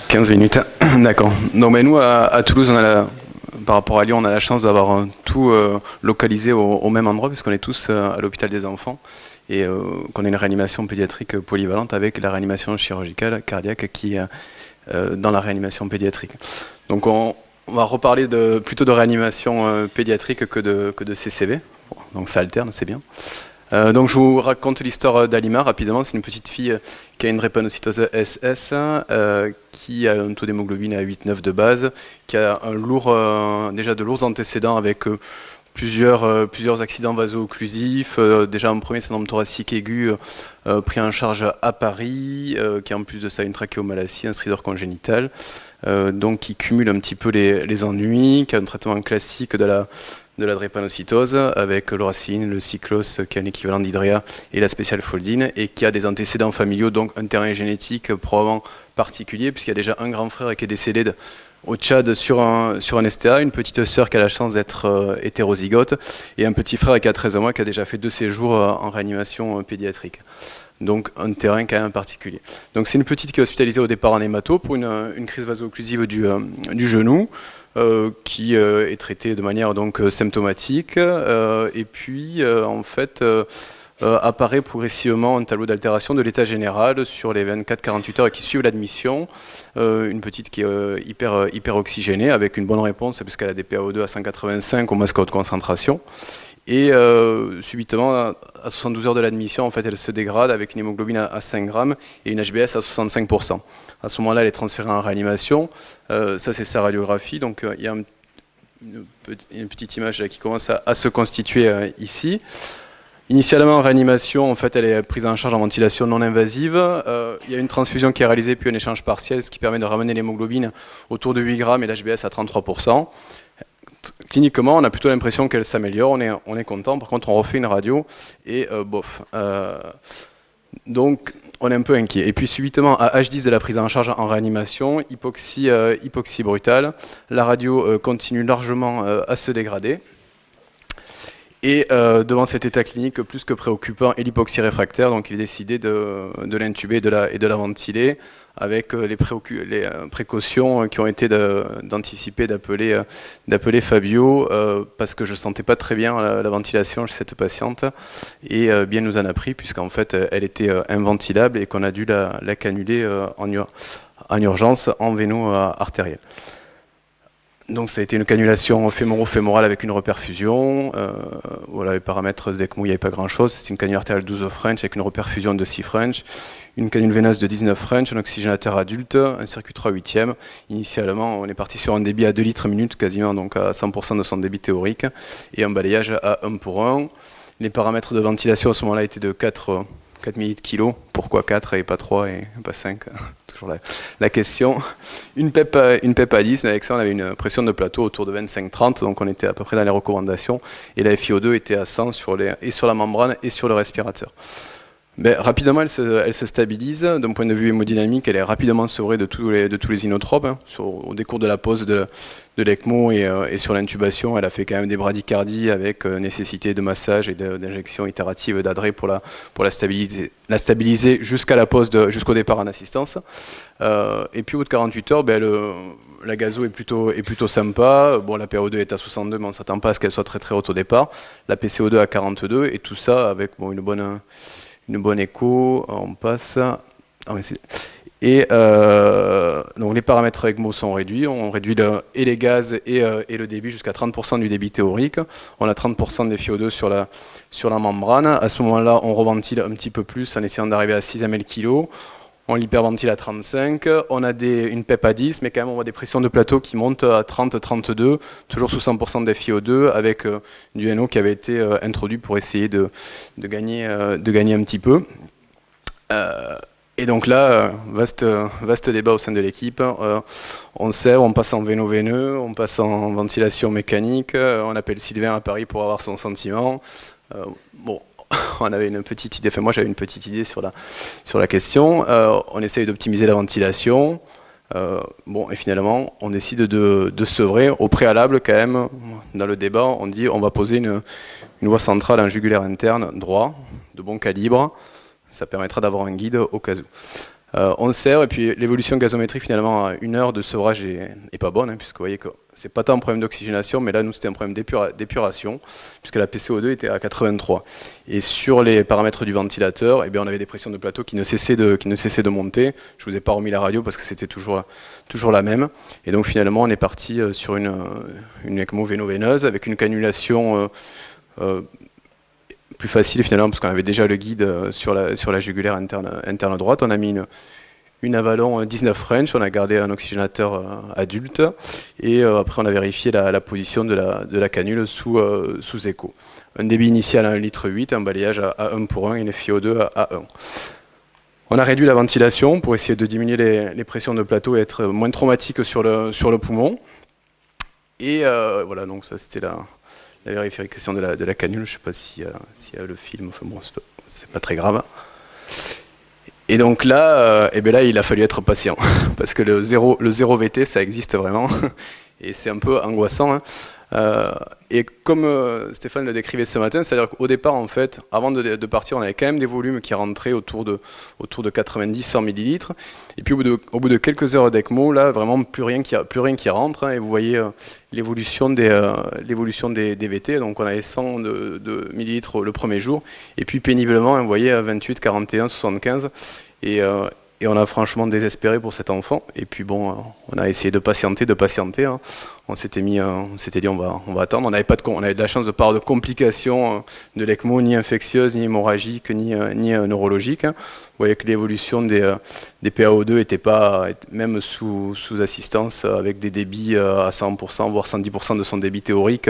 15 minutes, d'accord. Donc nous, à Toulouse, par rapport à Lyon, on a la chance d'avoir tout localisé au même endroit, puisqu'on est tous à l'hôpital des enfants, et qu'on a une réanimation pédiatrique polyvalente avec la réanimation chirurgicale cardiaque qui est dans la réanimation pédiatrique. Donc on va reparler plutôt de réanimation pédiatrique que de CCV, donc ça alterne, c'est bien. Donc je vous raconte l'histoire d'Alima rapidement. C'est une petite fille qui a une drépanocytose SS, qui a un taux d'hémoglobine à 8-9 de base, qui a déjà de lourds antécédents avec plusieurs accidents vaso-occlusifs, déjà un premier syndrome thoracique aigu pris en charge à Paris, qui a en plus de ça une trachéomalacie, un stridor congénital, donc qui cumule un petit peu les ennuis, qui a un traitement classique de la drépanocytose avec l'oracine, le cyclos qui est un équivalent d'Hydrea et la spéciale Foldine, et qui a des antécédents familiaux, donc un terrain génétique probablement particulier puisqu'il y a déjà un grand frère qui est décédé au Tchad sur un STA, une petite sœur qui a la chance d'être hétérozygote et un petit frère qui a 13 mois qui a déjà fait 2 séjours en réanimation pédiatrique. Donc un terrain quand même particulier. Donc c'est une petite qui est hospitalisée au départ en hémato pour une crise vaso-occlusive du genou, qui est traitée de manière donc symptomatique, et puis en fait apparaît progressivement un tableau d'altération de l'état général sur les 24-48 heures qui suivent l'admission, une petite qui est hyper oxygénée avec une bonne réponse puisqu'elle a des PaO2 à 185 au masque à haute concentration. Et subitement, à 72 heures de l'admission, en fait, elle se dégrade avec une hémoglobine à 5 grammes et une HbS à 65%. À ce moment-là, elle est transférée en réanimation. Ça, c'est sa radiographie. Donc, il y a une petite image là, qui commence à se constituer ici. Initialement en réanimation, en fait, elle est prise en charge en ventilation non invasive. Il y a une transfusion qui est réalisée puis un échange partiel, ce qui permet de ramener l'hémoglobine autour de 8 grammes et l'HbS à 33%. Cliniquement, on a plutôt l'impression qu'elle s'améliore, on est content. Par contre, on refait une radio et bof. Donc, on est un peu inquiet. Et puis, subitement, à H10 de la prise en charge en réanimation, hypoxie brutale, la radio continue largement à se dégrader. Et devant cet état clinique plus que préoccupant et l'hypoxie réfractaire, donc il est décidé de l'intuber et de la ventiler, avec les précautions qui ont été d'anticiper, d'appeler Fabio, parce que je ne sentais pas très bien la ventilation chez cette patiente, et bien nous en a pris, puisqu'en fait elle était inventilable et qu'on a dû la cannuler en urgence en véno-artérielle. Donc ça a été une cannulation fémoro-fémorale avec une reperfusion. Voilà, les paramètres d'ECMO, il n'y avait pas grand-chose. C'était une canule artérielle 12 French avec une reperfusion de 6 French, une canule veineuse de 19 French, un oxygénateur adulte, un circuit 3/8e. Initialement, on est parti sur un débit à 2 litres minute, quasiment donc à 100% de son débit théorique, et un balayage à 1 pour 1. Les paramètres de ventilation à ce moment-là étaient de 4 millilitres kilo. Pourquoi 4 et pas 3 et pas 5? Toujours la question. Une PEP à 10, mais avec ça on avait une pression de plateau autour de 25-30, donc on était à peu près dans les recommandations, et la FiO2 était à 100 sur la membrane et sur le respirateur. Ben, rapidement, elle se stabilise. D'un point de vue hémodynamique, elle est rapidement sevrée de tous les inotropes. Au décours de la pause de l'ECMO et sur l'intubation, elle a fait quand même des bradycardies avec nécessité de massage et d'injection itérative d'adré pour la stabiliser jusqu'à la pause, jusqu'au départ en assistance. Et puis au bout de 48 heures, ben, la gazo est plutôt sympa. Bon, la PaO2 est à 62, mais on ne s'attend pas à ce qu'elle soit très très haute au départ. La PCO2 à 42, et tout ça avec une bonne écho, on passe. Et donc les paramètres ECMO sont réduits, on réduit et les gaz et le débit jusqu'à 30% du débit théorique. On a 30% des FiO2 sur la membrane. À ce moment-là, on reventile un petit peu plus en essayant d'arriver à 6 ml kg. On l'hyperventile à 35, on a une PEP à 10, mais quand même on voit des pressions de plateau qui montent à 30-32, toujours sous 100% de FiO2, avec du NO qui avait été introduit pour essayer de gagner un petit peu. Et donc là, vaste débat au sein de l'équipe. On serre, on passe en véno-veineux, on passe en ventilation mécanique, on appelle Sylvain à Paris pour avoir son sentiment. Bon. On avait une petite idée, enfin moi j'avais une petite idée sur la question. On essaye d'optimiser la ventilation. Bon, et finalement, on décide de sevrer. Au préalable, quand même, dans le débat, on dit on va poser une voie centrale en jugulaire interne droit, de bon calibre. Ça permettra d'avoir un guide au cas où. On serre, et puis l'évolution gazométrique, finalement, à 1 heure de sevrage est pas bonne, hein, puisque vous voyez que c'est pas tant un problème d'oxygénation, mais là, nous, c'était un problème d'épuration, puisque la PCO2 était à 83. Et sur les paramètres du ventilateur, eh bien, on avait des pressions de plateau qui ne cessaient de monter. Je vous ai pas remis la radio parce que c'était toujours la même. Et donc, finalement, on est parti sur une ECMO véno-veineuse avec une cannulation plus facile, finalement, parce qu'on avait déjà le guide sur la jugulaire interne droite. On a mis une Avalon 19 French, on a gardé un oxygénateur adulte, et après on a vérifié la position de la canule sous écho. Un débit initial à 1,8 litre, un balayage à 1 pour 1 et une FiO2 à 1. On a réduit la ventilation pour essayer de diminuer les pressions de plateau et être moins traumatique sur le poumon. Et voilà, donc ça c'était la vérification de la canule. Je ne sais pas s'il y a le film, enfin bon, c'est pas très grave. Et donc là, là, il a fallu être patient, parce que le 0 VT, ça existe vraiment, et c'est un peu angoissant. Et comme Stéphane le décrivait ce matin, c'est-à-dire qu'au départ, en fait, avant de partir, on avait quand même des volumes qui rentraient autour de 90-100 millilitres. Et puis au bout de quelques heures d'ECMO, là, vraiment plus rien qui rentre. Hein, et vous voyez l'évolution des VT. Donc on avait 100 de millilitres le premier jour. Et puis péniblement, hein, vous voyez, 28, 41, 75. Et on a franchement désespéré pour cet enfant. Et puis bon, on a essayé de patienter. Hein. On s'était dit on va attendre. On avait de la chance de pas avoir de complications de l'ECMO, ni infectieuses, ni hémorragiques, ni neurologiques. Hein. Vous voyez que l'évolution des PaO2 était pas, même sous assistance, avec des débits à 100%, voire 110% de son débit théorique.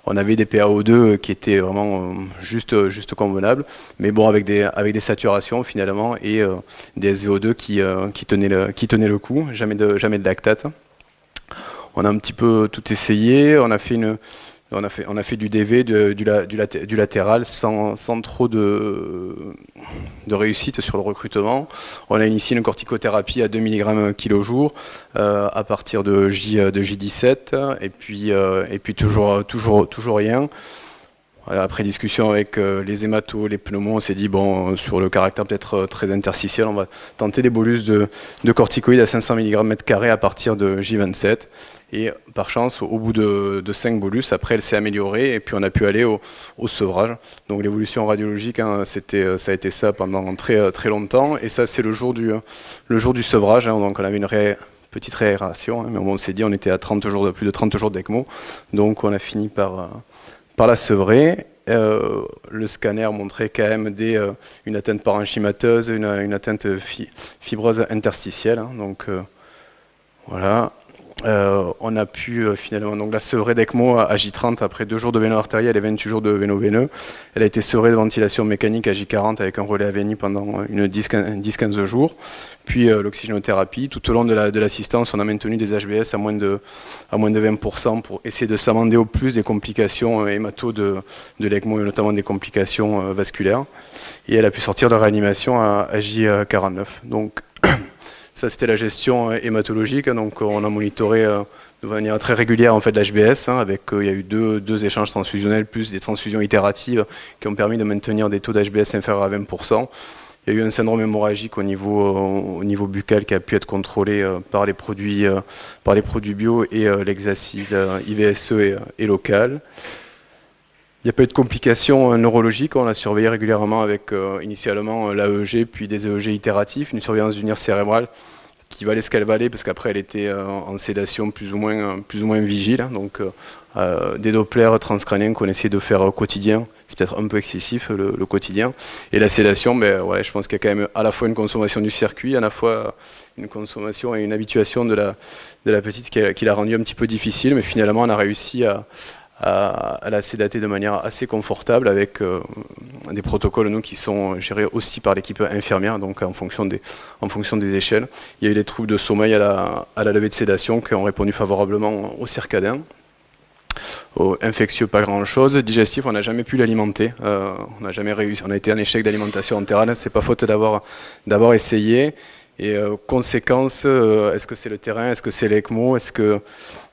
On avait des PaO2 qui étaient vraiment juste convenables, mais bon, avec des saturations finalement et des SVO2 qui tenaient le coup, jamais de lactate. On a un petit peu tout essayé, on a fait du DV, du latéral sans trop de réussite sur le recrutement. On a initié une corticothérapie à 2 mg kg à partir de J17 et puis toujours rien. Après discussion avec les hématos, les pneumos, on s'est dit, bon, sur le caractère peut-être très interstitiel, on va tenter des bolus de corticoïdes à 500 mg m² à partir de J27. Et par chance, au bout de 5 bolus, après elle s'est améliorée et puis on a pu aller au sevrage. Donc l'évolution radiologique, hein, ça a été ça pendant très, très longtemps. Et ça, c'est le jour du sevrage. Hein, donc on avait une petite réaération, hein, mais on s'est dit on était à plus de 30 jours d'ECMO. Donc on a fini par la sevrer. Le scanner montrait quand même une atteinte parenchymateuse, une atteinte fibreuse interstitielle. Hein, donc voilà. On a pu finalement donc la sevrer d'ECMO à J30 après 2 jours de véno artériel et 28 jours de véno-veineux. Elle a été sevrée de ventilation mécanique à J40 avec un relais AVNI pendant 10-15 jours. Puis l'oxygénothérapie. Tout au long de l'assistance, on a maintenu des HBS à moins de 20% pour essayer de s'amender au plus des complications hémato de l'ECMO et notamment des complications vasculaires. Et elle a pu sortir de réanimation à J49. Donc ça, c'était la gestion hématologique. Donc, on a monitoré de manière très régulière en fait l'HBS. Hein, il y a eu deux échanges transfusionnels plus des transfusions itératives qui ont permis de maintenir des taux d'HBS inférieurs à 20%. Il y a eu un syndrome hémorragique au niveau buccal qui a pu être contrôlé par les produits bio et l'hexacide IVSE et local. Il n'y a pas eu de complications neurologiques, on l'a surveillé régulièrement avec initialement l'AEG, puis des EEG itératifs, une surveillance du nerf cérébral qui valait ce qu'elle valait, parce qu'après elle était en sédation plus ou moins vigile, hein, donc des Dopplers transcrâniens qu'on essayait de faire au quotidien, c'est peut-être un peu excessif le quotidien, et la sédation, je pense qu'il y a quand même à la fois une consommation du circuit, à la fois une consommation et une habituation de la petite qui l'a rendu un petit peu difficile, mais finalement on a réussi à la sédater de manière assez confortable avec des protocoles qui sont gérés aussi par l'équipe infirmière, donc en fonction des échelles. Il y a eu des troubles de sommeil à la levée de sédation qui ont répondu favorablement au circadien. Infectieux, pas grand chose. Digestif, on n'a jamais pu l'alimenter. On n'a jamais réussi. On a été un échec d'alimentation entérale. C'est pas faute d'avoir essayé. Et conséquence, est-ce que c'est le terrain, est-ce que c'est l'ECMO, est-ce que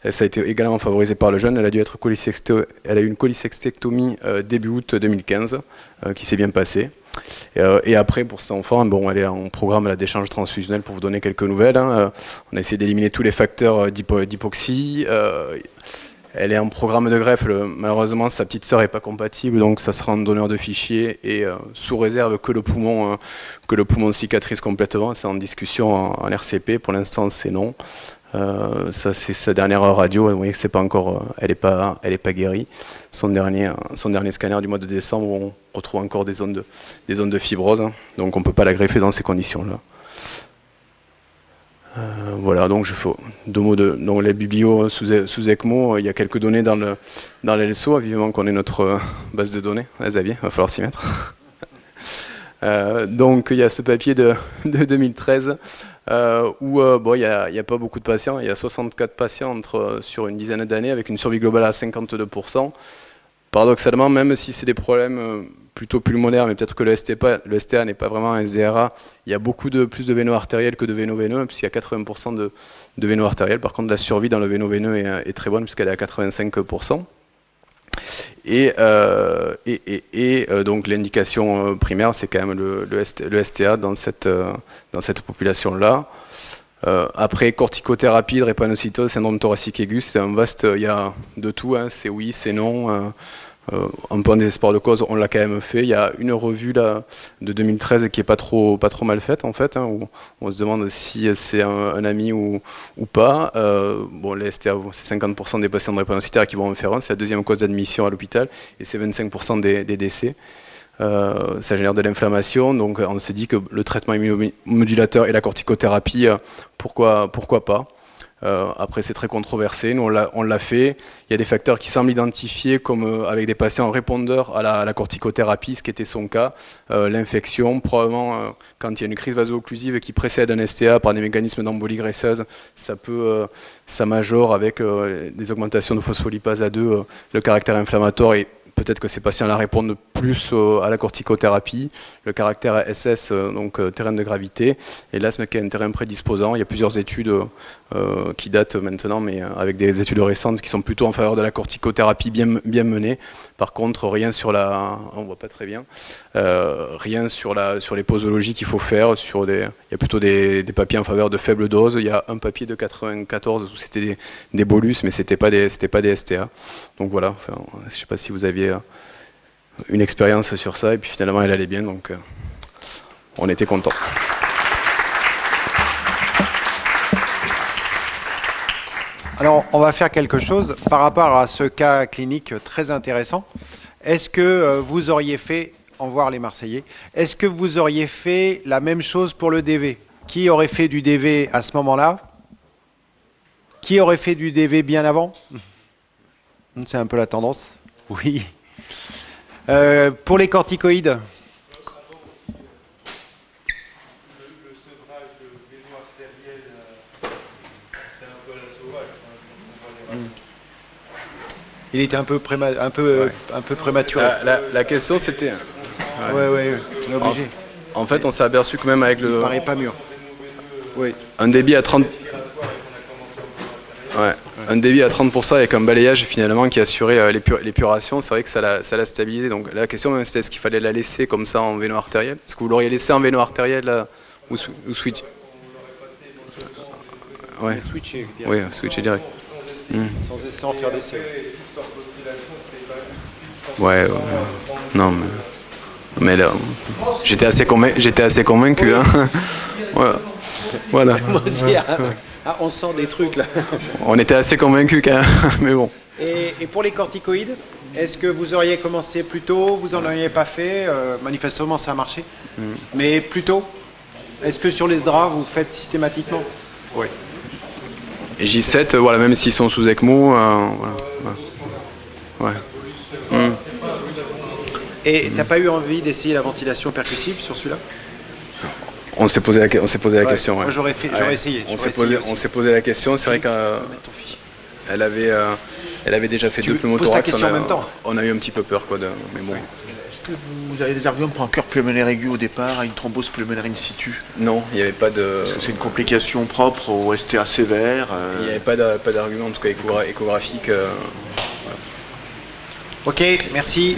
Et ça a été également favorisé par le jeune. Elle a elle a eu une cholecystectomie début août 2015 qui s'est bien passée. Et après, pour cet enfant, bon, elle est en programme à la décharge transfusionnelle pour vous donner quelques nouvelles. On a essayé d'éliminer tous les facteurs d'hypoxie. Elle est en programme de greffe. Malheureusement, sa petite sœur n'est pas compatible, donc ça sera un donneur de fichiers et sous réserve que le poumon cicatrise complètement. C'est en discussion en RCP. Pour l'instant, c'est non. Ça, c'est sa dernière radio. Vous voyez que c'est pas encore, elle est pas guérie. Son dernier scanner du mois de décembre, on retrouve encore des zones de fibrose. Donc, on peut pas la greffer dans ces conditions-là. Voilà, donc je fais deux mots donc les biblios sous ECMO. Il y a quelques données dans l'ELSO, vivement qu'on ait notre base de données. Xavier, il va falloir s'y mettre. Donc il y a ce papier de 2013 où bon, il n'y a pas beaucoup de patients. Il y a 64 patients sur une dizaine d'années avec une survie globale à 52%. Paradoxalement, même si c'est des problèmes plutôt pulmonaires, mais peut-être que le STA n'est pas vraiment un SDRA, il y a plus de véno-artériels que de véno-veineux, puisqu'il y a 80% de véno-artériels. Par contre, la survie dans le véno-veineux est très bonne, puisqu'elle est à 85%. Et donc l'indication primaire, c'est quand même le STA dans cette population-là. Après, corticothérapie, drépanocytose, syndrome thoracique aigu, c'est un vaste, il y a de tout, hein, c'est oui, c'est non. Un peu en désespoir de cause, on l'a quand même fait. Il y a une revue là, de 2013 qui est pas trop mal faite en fait, hein, où on se demande si c'est un ami ou pas. Bon, les STA, c'est 50% des patients drépanocytaires qui vont en faire un, c'est la deuxième cause d'admission à l'hôpital et c'est 25% des décès. Ça génère de l'inflammation, donc on se dit que le traitement immunomodulateur et la corticothérapie, pourquoi pas. Après, c'est très controversé. Nous, on l'a fait. Il y a des facteurs qui semblent identifiés comme avec des patients répondeurs à la corticothérapie, ce qui était son cas. L'infection, probablement, quand il y a une crise vaso-occlusive qui précède un STA par des mécanismes d'embolie graisseuse, ça majore avec des augmentations de phospholipase A2, le caractère inflammatoire et peut-être que ces patients-là répondent plus à la corticothérapie, le caractère SS, donc terrain de gravité, et l'asthme qui est un terrain prédisposant. Il y a plusieurs études qui datent maintenant, mais avec des études récentes qui sont plutôt en faveur de la corticothérapie bien menée. Par contre, rien sur on voit pas très bien, rien sur les posologies qu'il faut faire. Il y a plutôt des papiers en faveur de faibles doses. Il y a un papier de 94 où c'était des bolus, mais c'était pas des STA. Donc voilà. Enfin, je sais pas si vous aviez une expérience sur ça, et puis finalement elle allait bien, donc on était contents. Alors, on va faire quelque chose par rapport à ce cas clinique très intéressant. Est-ce que vous auriez fait, en voir les Marseillais, est-ce que vous auriez fait la même chose pour le DV? Qui aurait fait du DV à ce moment-là? Qui aurait fait du DV bien avant? C'est un peu la tendance. Oui. Pour les corticoïdes? Il était un peu prématuré. La question c'était... Ouais, on est obligé. En fait, on s'est aperçu que même avec Il ne paraît pas mûr. Oui. Un débit à 30%. Ouais. Un débit à 30% avec un balayage finalement qui assurait l'épuration, c'est vrai que ça l'a stabilisé. Donc la question même c'était est-ce qu'il fallait la laisser comme ça en véno artériel? Est-ce que vous l'auriez laissé en véno artériel là, ou switch? Ouais. Switcher direct. Sans faire d'essai. Ouais. Non mais là, j'étais assez convaincu. Hein. Voilà. Moi aussi. On sent des trucs là. On était assez convaincus quand même, mais bon. Et pour les corticoïdes, est-ce que vous auriez commencé plus tôt? Vous n'en auriez pas fait? Manifestement, ça a marché. Mais plus tôt? Est-ce que sur les draps, vous faites systématiquement? Oui. Et J7, voilà, même s'ils sont sous ECMO, voilà. Ouais. Et t'as pas eu envie d'essayer la ventilation percussive sur celui-là? On s'est posé la question. Ouais. Moi, j'aurais essayé. On s'est posé la question. C'est vrai qu'elle avait déjà fait 2 pneumothorax. En même temps. On a eu un petit peu peur, quoi. Mais bon. que vous avez des arguments pour un cœur pulmonaire aigu au départ, à une thrombose pulmonaire in situ? Non, il n'y avait pas de... Est-ce que c'est une complication propre au STA sévère? Il n'y avait pas d'argument, en tout cas échographique. Ok, merci.